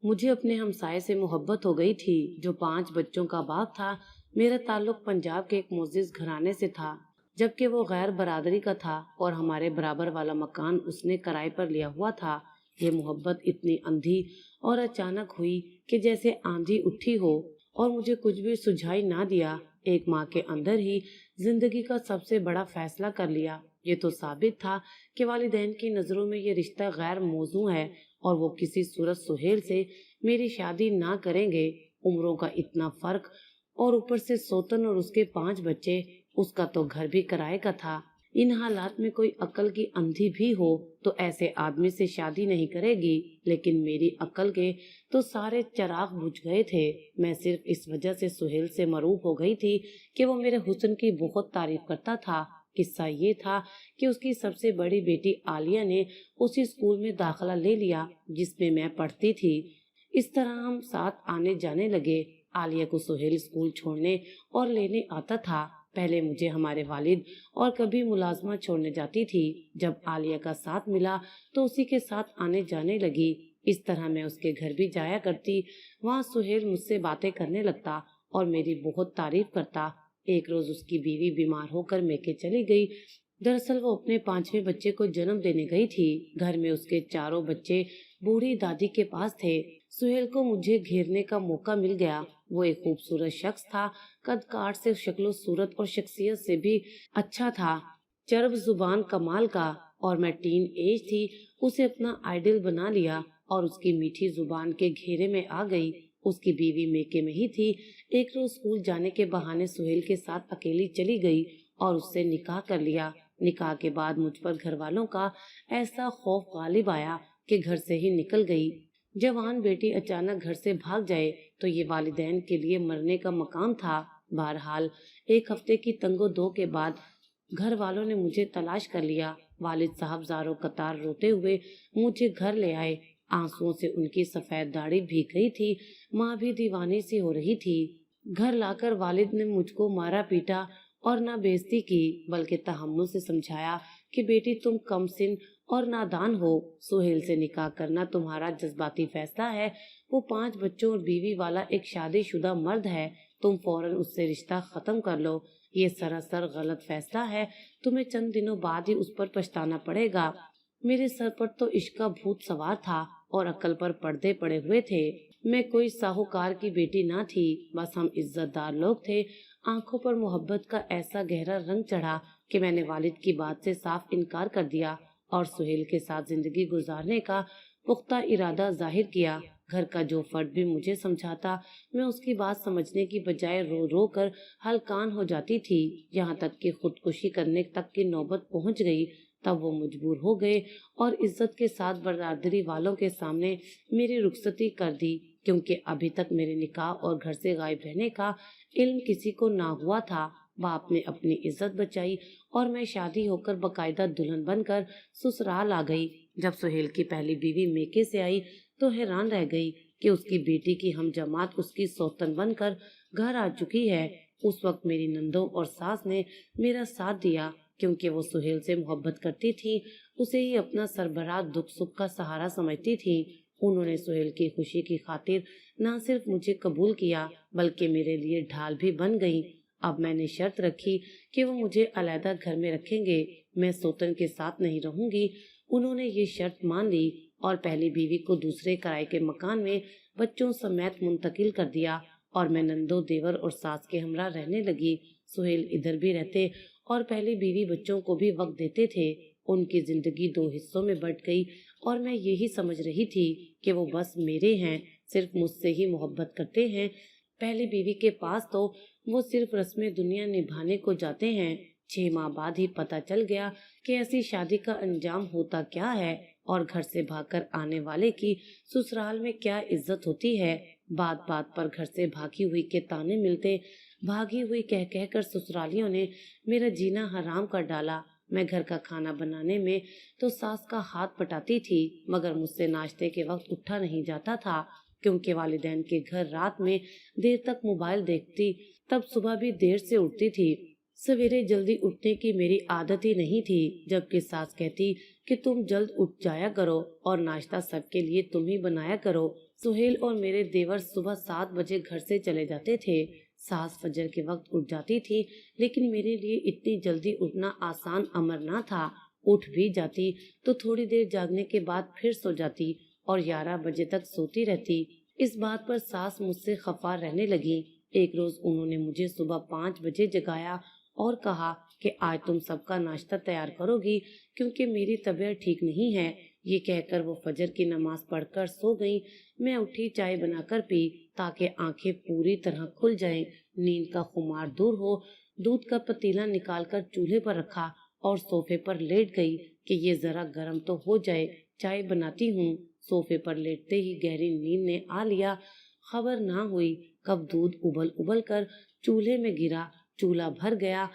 मुझे अपने हमसाये से मोहब्बत हो गई थी जो 5 बच्चों का बाप था। मेरा ताल्लुक पंजाब के एक मुअज़्ज़िज़ घराने से था, जबकि वो गैर बरादरी का था और हमारे बराबर वाला मकान उसने किराए पर लिया हुआ था। ये मोहब्बत इतनी अंधी और अचानक हुई कि जैसे आंधी उठी हो और मुझे कुछ भी सुझाई ना दिया। एक माह के अंदर ही जिंदगी का सबसे बड़ा फैसला कर लिया। ये तो साबित था कि वालिदैन की नजरों में ये रिश्ता गैर मौजू है और वो किसी सूरत सुहेल से मेरी शादी ना करेंगे। उम्रों का इतना फर्क और ऊपर से सोतन और उसके 5 बच्चे, उसका तो घर भी किराए का था। इन हालात में कोई अकल की अंधी भी हो तो ऐसे आदमी से शादी नहीं करेगी, लेकिन मेरी अकल के तो सारे चिराग बुझ गए थे। मैं सिर्फ इस वजह से सुहेल से मरूब हो गई थी कि वो मेरे हुस्न की बहुत तारीफ करता था। किस्सा ये था कि उसकी सबसे बड़ी बेटी आलिया ने उसी स्कूल में दाखिला ले लिया जिसमें मैं पढ़ती थी। इस तरह हम साथ आने जाने लगे। आलिया को सुहेल स्कूल छोड़ने और लेने आता था। पहले मुझे हमारे वालिद और कभी मुलाजमा छोड़ने जाती थी। जब आलिया का साथ मिला तो उसी के साथ आने जाने लगी। इस तरह मैं उसके घर भी जाया करती। वहाँ सुहेल मुझसे बातें करने लगता और मेरी बहुत तारीफ करता। एक रोज उसकी बीवी बीमार होकर मेके चली गई। दरअसल वो अपने 5वें बच्चे को जन्म देने गई थी। घर में उसके चारों बच्चे बूढ़ी दादी के पास थे। सुहेल को मुझे घेरने का मौका मिल गया। वो एक खूबसूरत शख्स था, कद काठ से शक्लो सूरत और शख्सियत से भी अच्छा था, चरब जुबान कमाल का। और मैं टीन एज थी, उसे अपना आइडल बना लिया और उसकी मीठी जुबान के घेरे में आ गई। उसकी बीवी मेके में ही थी। एक रोज स्कूल जाने के बहाने सुहेल के साथ अकेली चली गई और उससे निकाह कर लिया। निकाह के बाद मुझ पर घर वालों का ऐसा खौफ गालिब आया कि घर से ही निकल गई। जवान बेटी अचानक घर से भाग जाए तो ये वालिदैन के लिए मरने का मकाम था। बहरहाल एक हफ्ते की तंगो दो के बाद घर वालों ने मुझे तलाश कर लिया। वालिद साहब ज़ारो कतार रोते हुए मुझे घर ले आए। आंसुओं से उनकी सफेद दाढ़ी भीग गई थी। माँ भी दीवानी सी हो रही थी। घर लाकर वालिद ने मुझको मारा पीटा और ना बेइज्जती की बल्कि तहम्मुल से समझाया कि बेटी तुम कमसिन और नादान हो। सुहेल से निकाह करना तुम्हारा जज्बाती फैसला है। वो 5 बच्चों और बीवी वाला एक शादीशुदा मर्द है। तुम फौरन उससे रिश्ता खत्म कर लो। ये सरासर गलत फैसला है। तुम्हें चंद दिनों बाद ही उस पर पछताना पड़ेगा। मेरे सर पर तो इश्क का भूत सवार था और अकल पर पर्दे पड़े हुए थे। मैं कोई साहूकार की बेटी ना थी, बस हम इज्जतदार लोग थे। आंखों पर मोहब्बत का ऐसा गहरा रंग चढ़ा कि मैंने वालिद की बात से साफ इनकार कर दिया और सुहेल के साथ जिंदगी गुजारने का पुख्ता इरादा जाहिर किया। घर का जो फर्द भी मुझे समझाता, मैं उसकी बात समझने की बजाय रो रो कर हलकान हो जाती थी। यहाँ तक कि खुदकुशी करने तक की नौबत पहुँच गई। तब वो मजबूर हो गए और इज्जत के साथ बरादरी वालों के सामने मेरी रुखसती कर दी, क्योंकि अभी तक मेरे निकाह और घर से गायब रहने का इल्म किसी को ना हुआ था। बाप ने अपनी इज्जत बचाई और मैं शादी होकर बकायदा दुल्हन बनकर ससुराल आ गई। जब सुहेल की पहली बीवी मेके से आई तो हैरान रह गई कि उसकी बेटी की हम जमात उसकी सौतन बनकर घर आ चुकी है। उस वक्त मेरी नंदों और सास ने मेरा साथ दिया, क्योंकि वो सुहेल से मोहब्बत करती थी। उसे ही अपना सरबराह दुख सुख का सहारा समझती थी। उन्होंने सुहेल की खुशी की खातिर न सिर्फ मुझे कबूल किया बल्कि मेरे लिए ढाल भी बन गई। अब मैंने शर्त रखी कि वो मुझे अलग घर में रखेंगे, मैं सोतन के साथ नहीं रहूंगी। उन्होंने ये शर्त मान ली और पहली बीवी को दूसरे किराए के मकान में बच्चों समेत मुंतकिल कर दिया और मैं नंदो देवर और सास के हमरा रहने लगी। सुहेल इधर भी रहते और पहली बीवी बच्चों को भी वक्त देते थे। उनकी जिंदगी 2 हिस्सों में बट गई और मैं यही समझ रही थी कि वो बस मेरे हैं, सिर्फ मुझसे ही मोहब्बत करते हैं। पहली बीवी के पास तो वो सिर्फ रस्में दुनिया निभाने को जाते हैं। 6 माह बाद ही पता चल गया कि ऐसी शादी का अंजाम होता क्या है और घर से भागकर आने वाले की ससुराल में क्या इज्जत होती है। बात बात पर घर से भागी हुई के ताने मिलते। भागी हुई कह कह कर ससुरालियों ने मेरा जीना हराम कर डाला। मैं घर का खाना बनाने में तो सास का हाथ पटाती थी, मगर मुझसे नाश्ते के वक्त उठा नहीं जाता था, क्योंकि वालिदैन के घर रात में देर तक मोबाइल देखती, तब सुबह भी देर से उठती थी। सवेरे जल्दी उठने की मेरी आदत ही नहीं थी, जबकि सास कहती कि तुम जल्द उठ जाया करो और नाश्ता सबके लिए तुम ही बनाया करो। सुहेल और मेरे देवर सुबह 7 बजे घर से चले जाते थे। सास फजर के वक्त उठ जाती थी, लेकिन मेरे लिए इतनी जल्दी उठना आसान अमर ना था। उठ भी जाती तो थोड़ी देर जागने के बाद फिर सो जाती और 11 बजे तक सोती रहती। इस बात पर सास मुझसे खफा रहने लगी। एक रोज उन्होंने मुझे सुबह 5 बजे जगाया और कहा कि आज तुम सबका नाश्ता तैयार करोगी, क्योंकि मेरी तबीयत ठीक नहीं है। ये कहकर वो फजर की नमाज पढ़कर सो गई। मैं उठी, चाय बनाकर पी ताकि आंखें पूरी तरह खुल जाएं, नींद का खुमार दूर हो। दूध का पतीला निकालकर चूल्हे पर रखा और सोफे पर लेट गई कि ये जरा गर्म तो हो जाए, चाय बनाती हूँ। सोफे पर लेटते ही गहरी नींद ने आ लिया। खबर ना हुई कब दूध उबल उबल कर चूल्हे में गिरा, चूल्हा भर गया।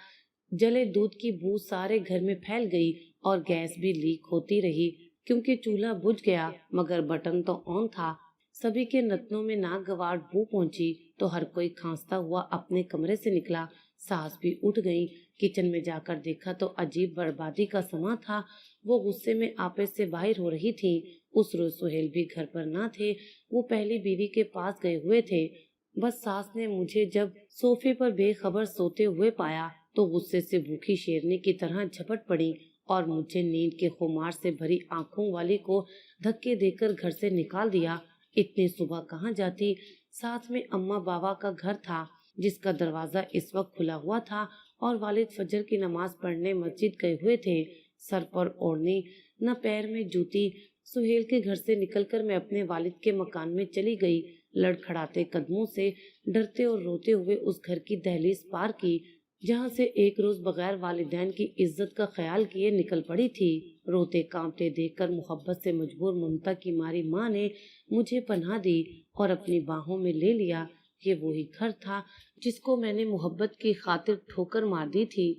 जले दूध की बू सारे घर में फैल गई और गैस भी लीक होती रही, क्योंकि चूल्हा बुझ गया मगर बटन तो ऑन था। सभी के नथनों में नागवार बू पहुंची तो हर कोई खांसता हुआ अपने कमरे से निकला। सास भी उठ गई। किचन में जाकर देखा तो अजीब बर्बादी का समा था। वो गुस्से में आपे से बाहर हो रही थी। उस रोज सुहेल भी घर पर ना थे, वो पहली बीवी के पास गए हुए थे। बस सास ने मुझे जब सोफे पर बेखबर सोते हुए पाया तो गुस्से से भूखी शेरनी की तरह झपट पड़ी और मुझे नींद के खुमार से भरी आंखों वाली को धक्के देकर घर से निकाल दिया। इतनी सुबह कहाँ जाती। साथ में अम्मा बाबा का घर था, जिसका दरवाजा इस वक्त खुला हुआ था और वालिद फजर की नमाज पढ़ने मस्जिद गए हुए थे। सर पर ओढ़नी, न पैर में जूती। सुहेल के घर से निकलकर मैं अपने वालिद के मकान में चली गई। लड़खड़ाते कदमों से डरते और रोते हुए उस घर की दहलीज पार की, जहाँ से एक रोज बगैर वालिदैन की इज्जत का ख्याल किए निकल पड़ी थी। रोते कांपते देखकर मोहब्बत से मजबूर ममता की मारी माँ ने मुझे पनाह दी और अपनी बाहों में ले लिया। ये वही घर था जिसको मैंने मोहब्बत की खातिर ठोकर मार दी थी।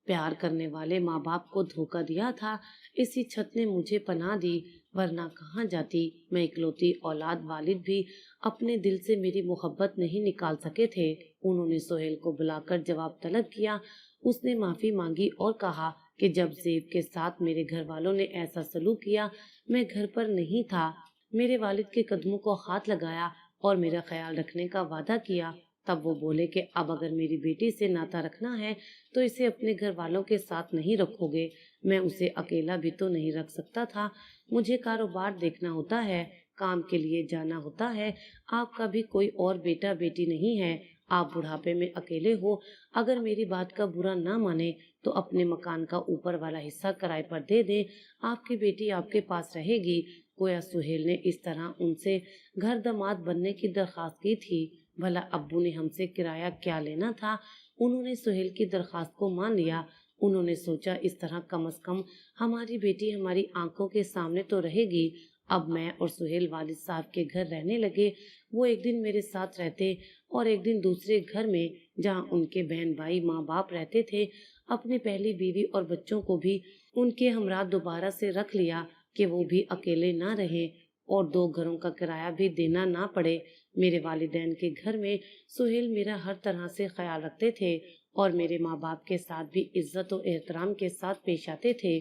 प्यार करने वाले माँ बाप को धोखा दिया था। इसी छत ने मुझे पनाह दी, वरना कहाँ जाती। मैं इकलौती औलाद, वालिद भी अपने दिल से मेरी मोहब्बत नहीं निकाल सके थे। उन्होंने सुहेल को बुलाकर जवाब तलब किया। उसने माफी मांगी और कहा कि जब ज़ेब के साथ मेरे घर वालों ने ऐसा सलूक किया, मैं घर पर नहीं था। मेरे वालिद के कदमों को हाथ लगाया और मेरा ख्याल रखने का वादा किया। तब वो बोले कि अब अगर मेरी बेटी से नाता रखना है तो इसे अपने घर वालों के साथ नहीं रखोगे। मैं उसे अकेला भी तो नहीं रख सकता था। मुझे कारोबार देखना होता है, काम के लिए जाना होता है। आपका भी कोई और बेटा बेटी नहीं है। आप बुढ़ापे में अकेले हो। अगर मेरी बात का बुरा ना माने तो अपने मकान का ऊपर वाला हिस्सा किराए पर दे दे। आपकी बेटी आपके पास रहेगी। गोया सुहेल ने इस तरह उनसे घर दामाद बनने की दरखास्त की थी। भला अब्बू ने हमसे किराया क्या लेना था। उन्होंने सुहेल की दरखास्त को मान लिया। उन्होंने सोचा इस तरह कम से कम हमारी बेटी हमारी आंखों के सामने तो रहेगी। अब मैं और सुहेल वालिद साहब के घर रहने लगे। वो एक दिन मेरे साथ रहते और एक दिन दूसरे घर में, जहाँ उनके बहन भाई माँ बाप रहते थे। अपनी पहली बीवी और बच्चों को भी उनके हमरा दोबारा से रख लिया कि वो भी अकेले ना रहे और 2 घरों का किराया भी देना ना पड़े। मेरे वालिदैन के घर में सुहेल मेरा हर तरह से ख्याल रखते थे और मेरे माँ बाप के साथ भी इज्जत और एहतराम के साथ पेश आते थे,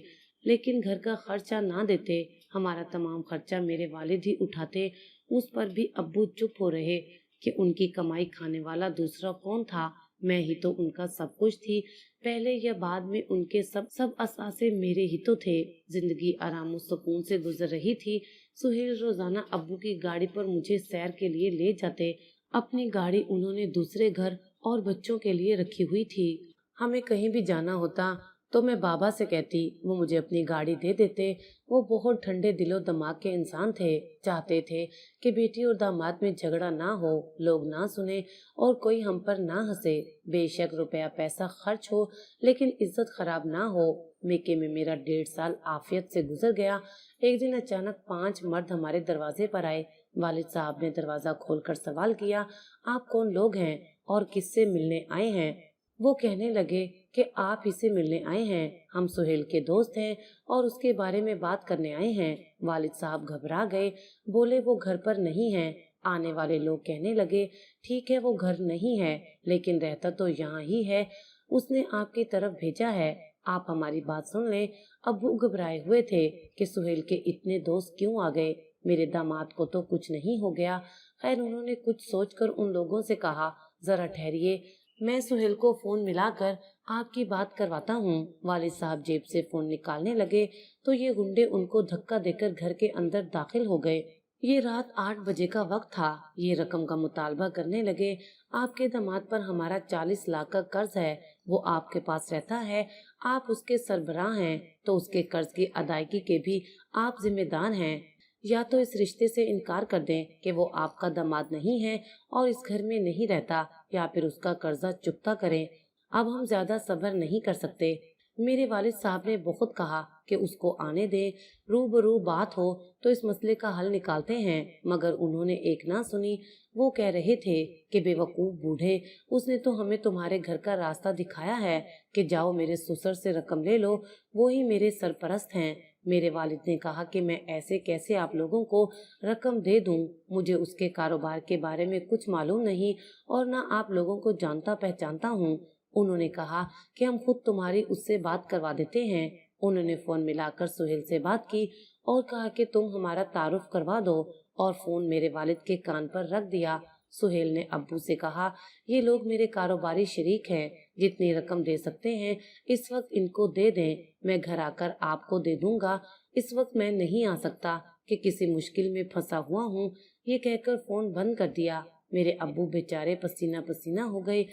लेकिन घर का खर्चा ना देते। हमारा तमाम खर्चा मेरे वालिद ही उठाते। उस पर भी अब्बू चुप हो रहे कि उनकी कमाई खाने वाला दूसरा कौन था। मैं ही तो उनका सब कुछ थी। पहले या बाद में उनके सब असासे मेरे ही तो थे। जिंदगी आराम और सुकून से गुजर रही थी। सुहेल रोजाना अब्बू की गाड़ी पर मुझे सैर के लिए ले जाते। अपनी गाड़ी उन्होंने दूसरे घर और बच्चों के लिए रखी हुई थी। हमें कहीं भी जाना होता तो मैं बाबा से कहती, वो मुझे अपनी गाड़ी दे देते। वो बहुत ठंडे दिलो दिमाग के इंसान थे। चाहते थे कि बेटी और दामाद में झगड़ा ना हो, लोग ना सुने और कोई हम पर ना हंसे। बेशक रुपया पैसा खर्च हो, लेकिन इज्जत खराब ना हो। मेके में मेरा 1.5 साल आफियत से गुजर गया। एक दिन अचानक 5 मर्द हमारे दरवाजे पर आए। वालिद साहब ने दरवाजा खोलकर सवाल किया, आप कौन लोग हैं और किससे मिलने आए हैं। वो कहने लगे कि आप इसे मिलने आए हैं, हम सुहेल के दोस्त हैं और उसके बारे में बात करने आए हैं। वालिद साहब घबरा गए, बोले वो घर पर नहीं है। आने वाले लोग कहने लगे, ठीक है वो घर नहीं है, लेकिन रहता तो यहाँ ही है। उसने आपकी तरफ भेजा है। आप हमारी बात सुन लें। अब्बू घबराए हुए थे कि सुहेल के इतने दोस्त क्यों आ गए। मेरे दामाद को तो कुछ नहीं हो गया। खैर, उन्होंने कुछ सोचकर उन लोगों से कहा, जरा ठहरिए, मैं सुहेल को फोन मिलाकर आपकी बात करवाता हूँ। वालिद साहब जेब से फोन निकालने लगे तो ये गुंडे उनको धक्का देकर घर के अंदर दाखिल हो गए। ये रात 8 बजे का वक्त था। ये रकम का मुतालबा करने लगे। आपके दामाद पर हमारा 40 लाख का कर्ज है। वो आपके पास रहता है। आप उसके सरबराह हैं, तो उसके कर्ज की अदायगी के भी आप जिम्मेदार हैं। या तो इस रिश्ते से इनकार कर दें कि वो आपका दामाद नहीं है और इस घर में नहीं रहता, या फिर उसका कर्जा चुकता करें। अब हम ज्यादा सब्र नहीं कर सकते। मेरे वालिद साहब ने बहुत कहा कि उसको आने दे, रूबरू बात हो तो इस मसले का हल निकालते हैं, मगर उन्होंने एक ना सुनी। वो कह रहे थे कि बेवकूफ बूढ़े, उसने तो हमें तुम्हारे घर का रास्ता दिखाया है कि जाओ मेरे ससुर से रकम ले लो, वो ही मेरे सरपरस्त हैं। मेरे वालिद ने कहा कि मैं ऐसे कैसे आप लोगों को रकम दे दूं, मुझे उसके कारोबार के बारे में कुछ मालूम नहीं और ना आप लोगों को जानता पहचानता हूँ। उन्होंने कहा कि हम खुद तुम्हारी उससे बात करवा देते हैं। उन्होंने फोन मिलाकर सुहेल से बात की और कहा कि तुम हमारा तारुफ करवा दो, और फोन मेरे वालिद के कान पर रख दिया। सुहेल ने अब्बू से कहा, ये लोग मेरे कारोबारी शरीक हैं, जितनी रकम दे सकते हैं इस वक्त इनको दे दें, मैं घर आकर आपको दे दूंगा। इस वक्त मैं नहीं आ सकता कि किसी मुश्किल में फंसा हुआ हूँ। ये कहकर फोन बंद कर दिया। मेरे अब्बू बेचारे पसीना पसीना हो गए।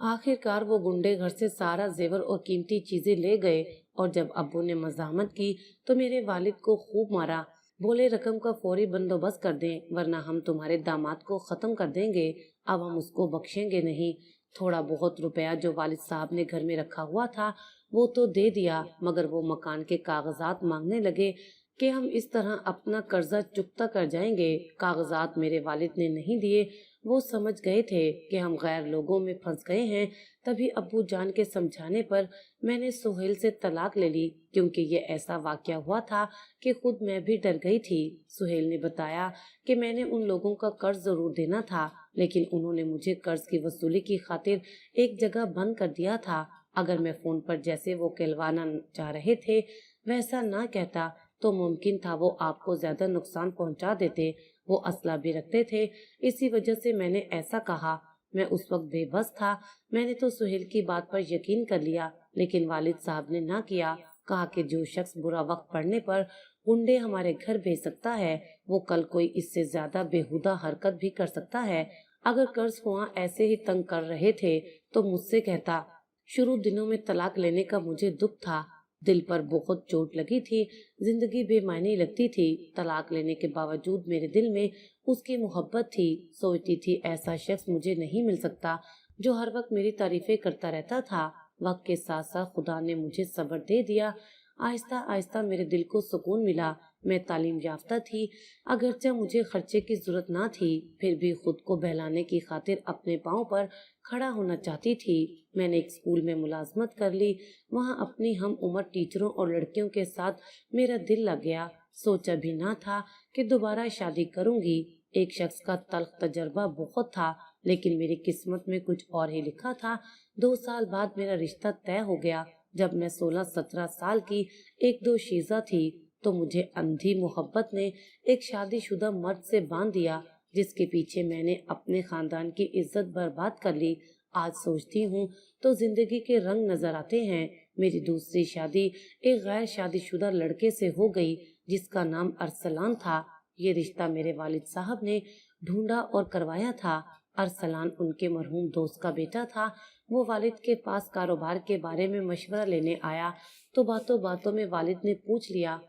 आखिरकार वो गुंडे घर से सारा जेवर और कीमती चीजें ले गए, और जब अब्बू ने मज़ाहमत की तो मेरे वालिद को खूब मारा। बोले, रकम का फौरी बंदोबस्त कर दें, वरना हम तुम्हारे दामाद को खत्म कर देंगे। अब हम उसको बख्शेंगे नहीं। थोड़ा बहुत रुपया जो वालिद साहब ने घर में रखा हुआ था वो तो दे दिया, मगर वो मकान के कागजात मांगने लगे कि हम इस तरह अपना कर्जा चुकता कर जाएंगे। कागजात मेरे वालिद ने नहीं दिए। वो समझ गए थे कि हम गैर लोगों में फंस गए हैं। तभी अब्बू जान के समझाने पर मैंने सुहेल से तलाक ले ली, क्योंकि ये ऐसा वाकया हुआ था कि खुद मैं भी डर गई थी। सुहेल ने बताया कि मैंने उन लोगों का कर्ज जरूर देना था, लेकिन उन्होंने मुझे कर्ज की वसूली की खातिर एक जगह बंद कर दिया था। अगर मैं फोन पर जैसे वो कहलवाना चाह रहे थे वैसा ना कहता तो मुमकिन था वो आपको ज्यादा नुकसान पहुंचा देते। वो असला भी रखते थे, इसी वजह से मैंने ऐसा कहा। मैं उस वक्त बेबस था। मैंने तो सुहेल की बात पर यकीन कर लिया, लेकिन वालिद साहब ने ना किया। कहा कि जो शख्स बुरा वक्त पड़ने पर गुंडे हमारे घर भेज सकता है, वो कल कोई इससे ज्यादा बेहुदा हरकत भी कर सकता है। अगर कर्ज खुआ ऐसे ही तंग कर रहे थे तो मुझसे कहता। शुरू दिनों में तलाक लेने का मुझे दुख था। दिल पर बहुत चोट लगी थी। जिंदगी बेमायने लगती थी। तलाक लेने के बावजूद मेरे दिल में उसकी मोहब्बत थी। सोचती थी ऐसा शख्स मुझे नहीं मिल सकता जो हर वक्त मेरी तारीफें करता रहता था। वक्त के साथ साथ खुदा ने मुझे सब्र दे दिया। आहिस्ता आहिस्ता मेरे दिल को सुकून मिला। मैं तालीम याफ्ता थी। अगरचे मुझे खर्चे की जरूरत ना थी, फिर भी खुद को बहलाने की खातिर अपने पाँव पर खड़ा होना चाहती थी। मैंने एक स्कूल में मुलाजमत कर ली। वहाँ अपनी हम उम्र टीचरों और लड़कियों के साथ मेरा दिल लग गया। सोचा भी ना था कि दोबारा शादी करूंगी। एक शख्स का तल्ख तजर्बा बहुत था, लेकिन मेरी किस्मत में कुछ और ही लिखा था। 2 साल बाद मेरा रिश्ता तय हो गया। जब मैं 16-17 साल की एक दो शीजा थी तो मुझे अंधी मोहब्बत ने एक शादीशुदा मर्द से बांध दिया, जिसके पीछे मैंने अपने खानदान की इज्जत बर्बाद कर ली। आज सोचती हूँ तो जिंदगी के रंग नजर आते हैं। मेरी दूसरी शादी एक गैर शादीशुदा लड़के से हो गई, जिसका नाम अरसलान था। ये रिश्ता मेरे वालिद साहब ने ढूंढा और करवाया था। अरसलान उनके मरहूम दोस्त का बेटा था। वो वालिद के पास कारोबार के बारे में मशवरा लेने आया तो बातों बातों में वालिद ने पूछ लिया,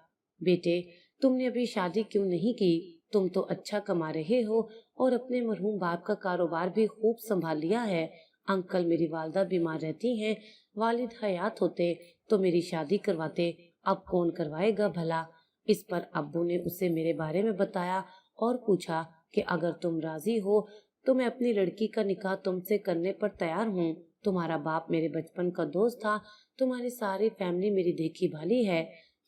बेटे तुमने अभी शादी क्यों नहीं की? तुम तो अच्छा कमा रहे हो और अपने मरहूम बाप का कारोबार भी खूब संभाल लिया है। अंकल, मेरी वालदा बीमार रहती हैं। वालिद हयात होते तो मेरी शादी करवाते। अब कौन करवाएगा भला? इस पर अब्बू ने उसे मेरे बारे में बताया और पूछा कि अगर तुम राजी हो तो मैं अपनी लड़की का निकाह तुमसे करने पर तैयार हूँ। तुम्हारा बाप मेरे बचपन का दोस्त था। तुम्हारी सारी फैमिली मेरी देखी भाली है।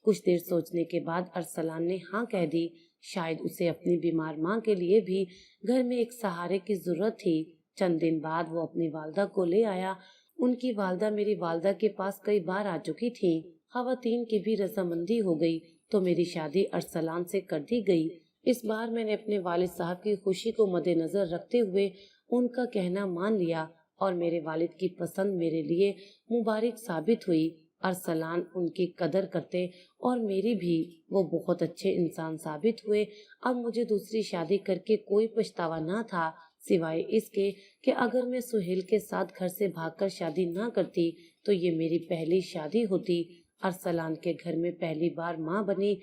कुछ देर सोचने के बाद अरसलान ने हाँ कह दी। शायद उसे अपनी बीमार माँ के लिए भी घर में एक सहारे की जरूरत थी। चंद दिन बाद वो अपनी वालदा को ले आया। उनकी वालदा मेरी वालदा के पास कई बार आ चुकी थी। खवातीन की भी रजामंदी हो गई तो मेरी शादी अरसलान से कर दी गई। इस बार मैंने अपने वालिद साहब की खुशी को मद्देनजर रखते हुए उनका कहना मान लिया और मेरे वालिद की पसंद मेरे लिए मुबारक साबित हुई। अरसलान उनकी कदर करते और मेरी भी। वो बहुत अच्छे इंसान साबित हुए। अब मुझे दूसरी शादी करके कोई पछतावा न था, सिवाय इसके कि अगर मैं सुहेल के साथ घर से भागकर शादी न करती तो ये मेरी पहली शादी होती। अरसलान के घर में पहली बार माँ बनी।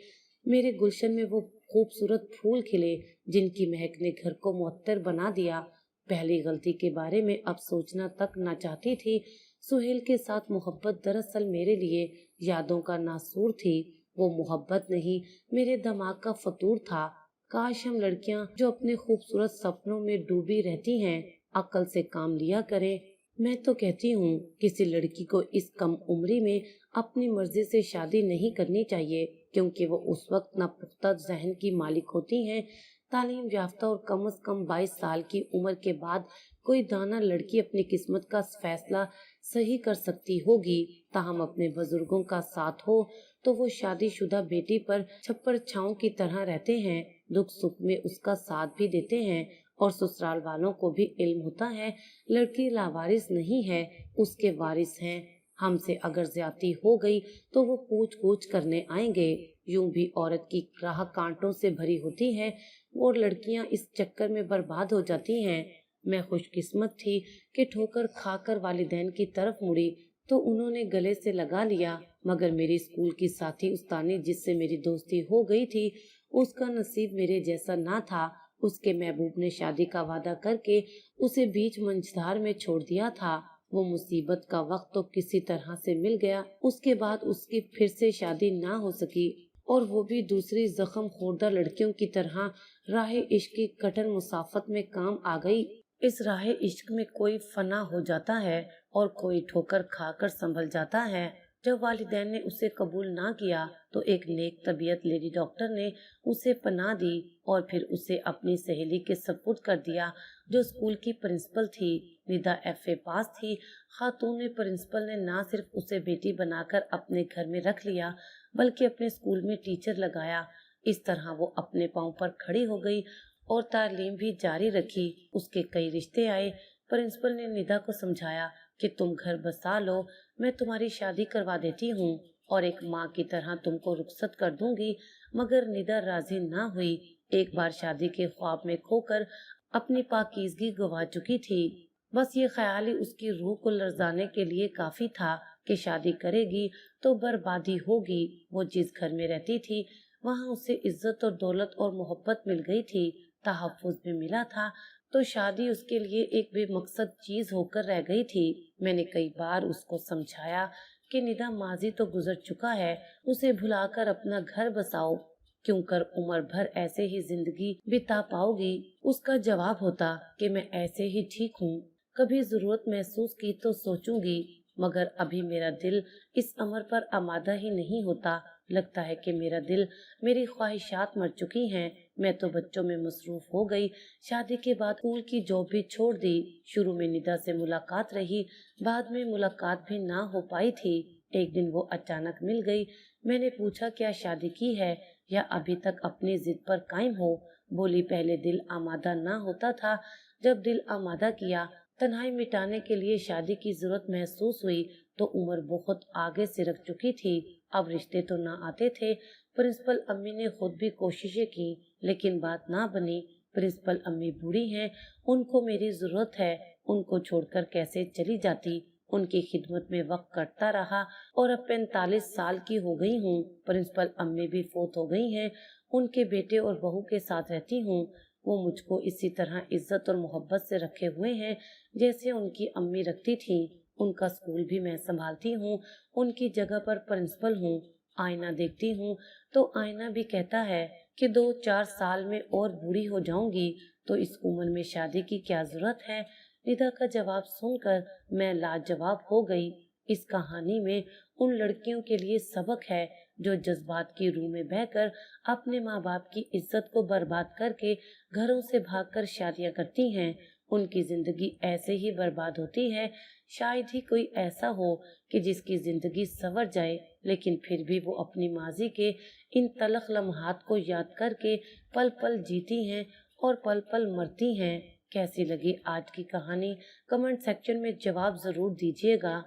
मेरे गुलशन में वो खूबसूरत फूल खिले जिनकी महक ने घर को मुअत्तर बना दिया। पहली गलती के बारे में अब सोचना तक न चाहती थी। सुहेल के साथ मोहब्बत दरअसल मेरे लिए यादों का नासूर थी। वो मोहब्बत नहीं, मेरे दिमाग का फतूर था। काश हम लड़कियां जो अपने खूबसूरत सपनों में डूबी रहती हैं अक्ल से काम लिया करें। मैं तो कहती हूँ किसी लड़की को इस कम उम्री में अपनी मर्जी से शादी नहीं करनी चाहिए, क्योंकि वो उस वक्त नापुख्ता जहन की मालिक होती हैं। तालीम याफ्ता और कम से कम 22 साल की उम्र के बाद कोई दाना लड़की अपनी किस्मत का फैसला सही कर सकती होगी। ताहम अपने बुजुर्गों का साथ हो तो वो शादीशुदा बेटी पर छप्पर छांव की तरह रहते हैं, दुख सुख में उसका साथ भी देते हैं और ससुराल वालों को भी इल्म होता है लड़की लावारिस नहीं है, उसके वारिस हैं। हमसे अगर ज्यादती हो गई तो वो पूछ पूछ करने आएंगे। यूं भी औरत की राह कांटों से भरी होती है और लड़कियां इस चक्कर में बर्बाद हो जाती हैं। मैं खुशकिस्मत थी कि ठोकर खाकर वालिदैन की तरफ मुड़ी तो उन्होंने गले से लगा लिया, मगर मेरी स्कूल की साथी उस्तानी जिससे मेरी दोस्ती हो गई थी उसका नसीब मेरे जैसा ना था। उसके महबूब ने शादी का वादा करके उसे बीच मंझधार में छोड़ दिया था। वो मुसीबत का वक्त तो किसी तरह से मिल गया। उसके बाद उसकी फिर से शादी ना हो सकी और वो भी दूसरी जख्म खोरदा लड़कियों की तरह राह इश्क की कठिन मुसाफत में काम आ गई। इस राह इश्क में कोई फना हो जाता है और कोई ठोकर खाकर संभल जाता है। जब वालिदैन ने उसे कबूल ना किया तो एक नेक तबीयत लेडी डॉक्टर ने उसे पनाह दी और फिर उसे अपनी सहेली के सपुर्द कर दिया जो स्कूल की प्रिंसिपल थी। निदा FA पास थी। खातून प्रिंसिपल ने ना सिर्फ उसे बेटी बनाकर अपने घर में रख लिया बल्कि अपने स्कूल में टीचर लगाया। इस तरह वो अपने पांव पर खड़ी हो गई और तालीम भी जारी रखी। उसके कई रिश्ते आए। प्रिंसिपल ने निदा को समझाया कि तुम घर बसा लो, मैं तुम्हारी शादी करवा देती हूँ और एक माँ की तरह तुमको रुखसत कर दूंगी। मगर निदा राजी ना हुई। एक बार शादी के ख्वाब में खोकर अपनी पाकीज़गी गवा चुकी थी। बस ये ख्याल ही उसकी रूह को लर्जाने के लिए काफी था कि शादी करेगी तो बर्बादी होगी। वो जिस घर में रहती थी वहाँ उसे इज्जत और दौलत और मोहब्बत मिल गई थी, तहफ्फुज भी मिला था, तो शादी उसके लिए एक बेमकसद चीज होकर रह गई थी। मैंने कई बार उसको समझाया कि निदा माजी तो गुजर चुका है, उसे भुलाकर अपना घर बसाओ, क्यों कर उम्र भर ऐसे ही जिंदगी बिता पाओगी। उसका जवाब होता कि मैं ऐसे ही ठीक हूँ, कभी जरूरत महसूस की तो सोचूंगी, मगर अभी मेरा दिल इस अमर पर आमादा ही नहीं होता। लगता है कि मेरा दिल, मेरी ख्वाहिशात मर चुकी हैं। मैं तो बच्चों में मसरूफ हो गई। शादी के बाद स्कूल की जॉब भी छोड़ दी। शुरू में निदा से मुलाकात रही, बाद में मुलाकात भी ना हो पाई थी। एक दिन वो अचानक मिल गई। मैंने पूछा क्या शादी की है या अभी तक अपनी जिद पर कायम हो। बोली पहले दिल आमादा ना होता था, जब दिल आमादा किया, तन्हाई मिटाने के लिए शादी की जरूरत महसूस हुई तो उम्र बहुत आगे से रख चुकी थी। अब रिश्ते तो ना आते थे। प्रिंसिपल अम्मी ने खुद भी कोशिशें की लेकिन बात ना बनी। प्रिंसिपल अम्मी बूढ़ी हैं, उनको मेरी जरूरत है। उनको छोड़कर कैसे चली जाती। उनकी खिदमत में वक्त कटता रहा और अब 45 साल की हो गई हूँ। प्रिंसिपल अम्मी भी फोत हो गई हैं। उनके बेटे और बहू के साथ रहती हूँ। वो मुझको इसी तरह इज्जत और मोहब्बत से रखे हुए हैं जैसे उनकी अम्मी रखती थी। उनका स्कूल भी मैं संभालती हूँ, उनकी जगह पर प्रिंसिपल हूँ। आईना देखती हूँ तो आईना भी कहता है कि 2-4 साल में और बूढ़ी हो जाऊंगी, तो इस उम्र में शादी की क्या जरूरत है। निदा का जवाब सुनकर मैं लाजवाब हो गई। इस कहानी में उन लड़कियों के लिए सबक है जो जज्बात की रूह में बहकर अपने माँ बाप की इज्जत को बर्बाद करके घरों से भागकर शादियां करती हैं। ان کی زندگی ایسے ہی برباد ہوتی ہے۔ شاید ہی کوئی ایسا ہو کہ جس کی زندگی سنور جائے، لیکن پھر بھی وہ اپنی ماضی کے ان تلخ لمحات کو یاد کر کے پل پل جیتی ہیں اور پل پل مرتی ہیں۔ کیسی لگی آج کی کہانی؟ کمنٹ سیکشن میں جواب ضرور دیجیے گا۔